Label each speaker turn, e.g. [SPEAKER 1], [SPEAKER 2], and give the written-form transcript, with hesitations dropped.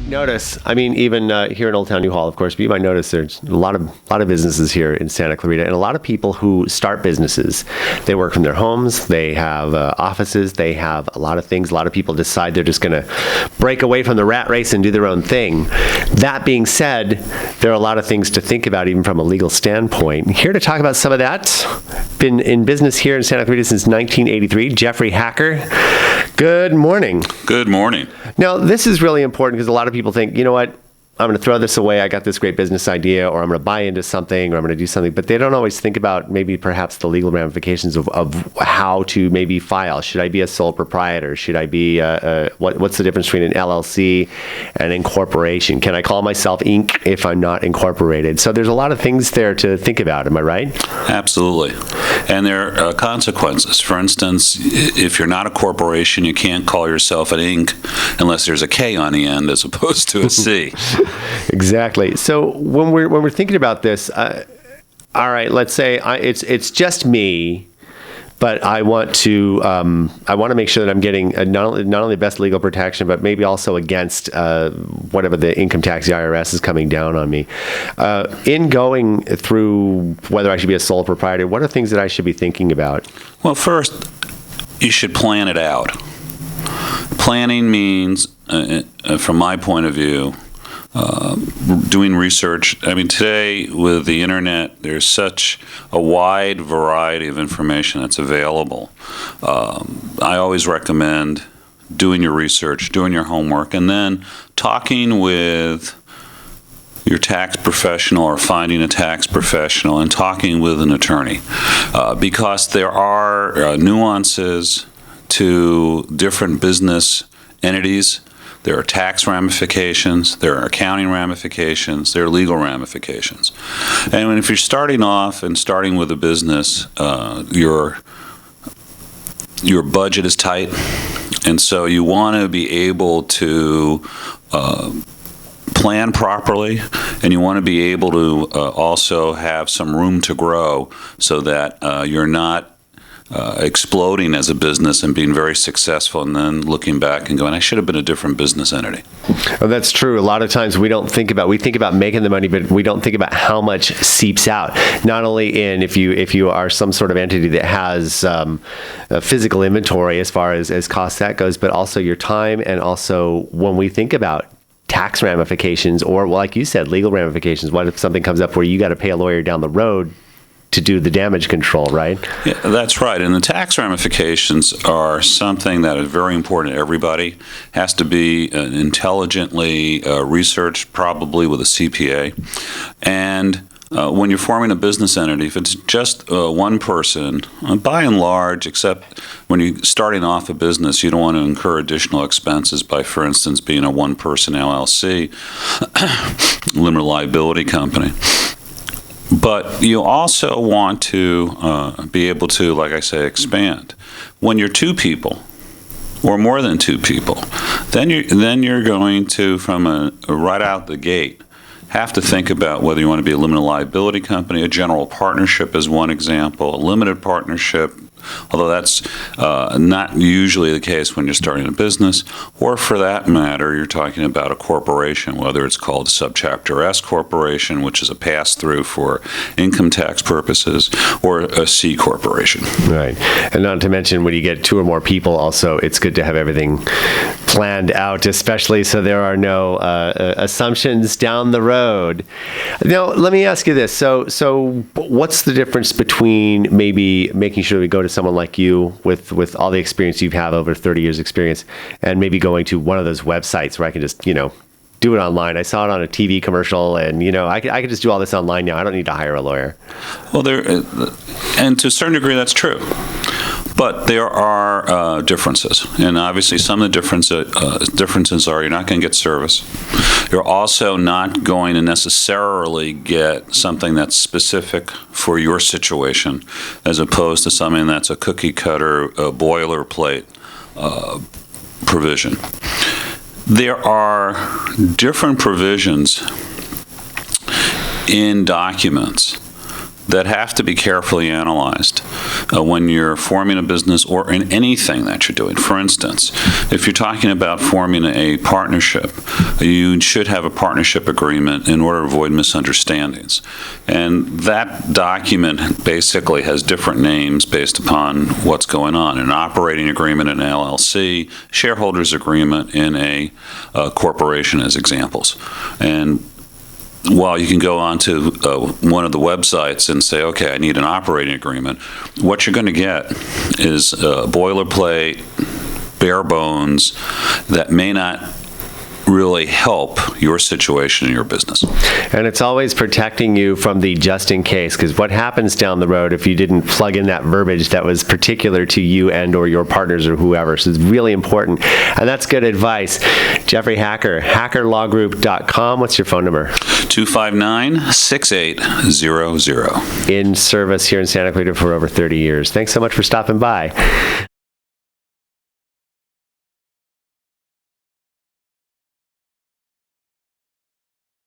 [SPEAKER 1] notice, I mean, even here in Old Town New Hall, of course, but you might notice there's a lot of businesses here in Santa Clarita, and a lot of people who start businesses. They work from their homes, they have offices, they have a lot of things. A lot of people decide they're just going to break away from the rat race and do their own thing. That being said, there are a lot of things to think about, even from a legal standpoint. Here to talk about some of that, been in business here in Santa Clarita since 1983, Jeffrey Hacker. Good morning.
[SPEAKER 2] Good morning.
[SPEAKER 1] Now, this is really important because a lot of people think, you know what, I'm going to throw this away. I got this great business idea, or I'm going to buy into something, or I'm going to do something. But they don't always think about maybe perhaps the legal ramifications of how to maybe file. Should I be a sole proprietor? Should I be, what's the difference between an LLC and incorporation? Can I call myself Inc. if I'm not incorporated? So there's a lot of things there to think about. Am I right?
[SPEAKER 2] Absolutely. And there are consequences. For instance, if you're not a corporation, you can't call yourself an Inc. unless there's a K on the end as opposed to a C.
[SPEAKER 1] Exactly. So when we're thinking about this, all right, let's say it's just me, but I want to make sure that I'm getting not only the best legal protection, but maybe also against whatever the income tax, the IRS is coming down on me. In going through whether I should be a sole proprietor, what are things that I should be thinking about?
[SPEAKER 2] Well, first, you should plan it out. Planning means, from my point of view, doing research. I mean, today with the internet, there's such a wide variety of information that's available. I always recommend doing your research, doing your homework, and then talking with your tax professional or finding a tax professional and talking with an attorney, because there are nuances to different business entities. There are tax ramifications, there are accounting ramifications, there are legal ramifications. And if you're starting off and starting with a business, your budget is tight, and so you want to be able to plan properly, and you want to be able to also have some room to grow so that you're not exploding as a business and being very successful and then looking back and going, I should have been a different business entity.
[SPEAKER 1] Well, that's true. A lot of times we think about making the money, but we don't think about how much seeps out. Not only in if you are some sort of entity that has a physical inventory as far as cost that goes, but also your time, and also when we think about tax ramifications, or like you said, legal ramifications. What if something comes up where you got to pay a lawyer down the road to do the damage control, right?
[SPEAKER 2] Yeah, that's right. And the tax ramifications are something that is very important to everybody. Has to be intelligently researched, probably with a CPA. And when you're forming a business entity, if it's just one person, by and large, except when you're starting off a business, you don't want to incur additional expenses by, for instance, being a one-person LLC, limited liability company. But you also want to be able to, like I say, expand. When you're two people, or more than two people, then you're going to, from right out the gate, have to think about whether you want to be a limited liability company. A general partnership is one example. A limited partnership, although that's not usually the case when you're starting a business, or for that matter, you're talking about a corporation, whether it's called a subchapter S corporation, which is a pass-through for income tax purposes, or a C corporation.
[SPEAKER 1] Right. And not to mention, when you get two or more people, also, it's good to have everything planned out, especially so there are no assumptions down the road. Now, let me ask you this. So what's the difference between maybe making sure we go to someone like you with all the experience you have, over 30 years experience, and maybe going to one of those websites where I can just, do it online? I saw it on a TV commercial, and, I could just do all this online now. I don't need to hire a lawyer.
[SPEAKER 2] Well, and to a certain degree, that's true. But there are differences, and obviously some of the differences are you're not going to get service. You're also not going to necessarily get something that's specific for your situation, as opposed to something that's a cookie cutter, boilerplate provision. There are different provisions in documents that have to be carefully analyzed. when you're forming a business or in anything that you're doing. For instance, if you're talking about forming a partnership, you should have a partnership agreement in order to avoid misunderstandings. And that document basically has different names based upon what's going on. An operating agreement in an LLC, shareholders agreement in a corporation as examples. And while you can go onto one of the websites and say, okay, I need an operating agreement, what you're going to get is boilerplate, bare bones that may not really help your situation in your business.
[SPEAKER 1] And it's always protecting you from the just in case, because what happens down the road if you didn't plug in that verbiage that was particular to you and or your partners or whoever. So it's really important. And that's good advice. Jeffrey Hacker, hackerlawgroup.com. What's your phone number?
[SPEAKER 2] 259-6800.
[SPEAKER 1] In service here in Santa Clarita for over 30 years. Thanks so much for stopping by.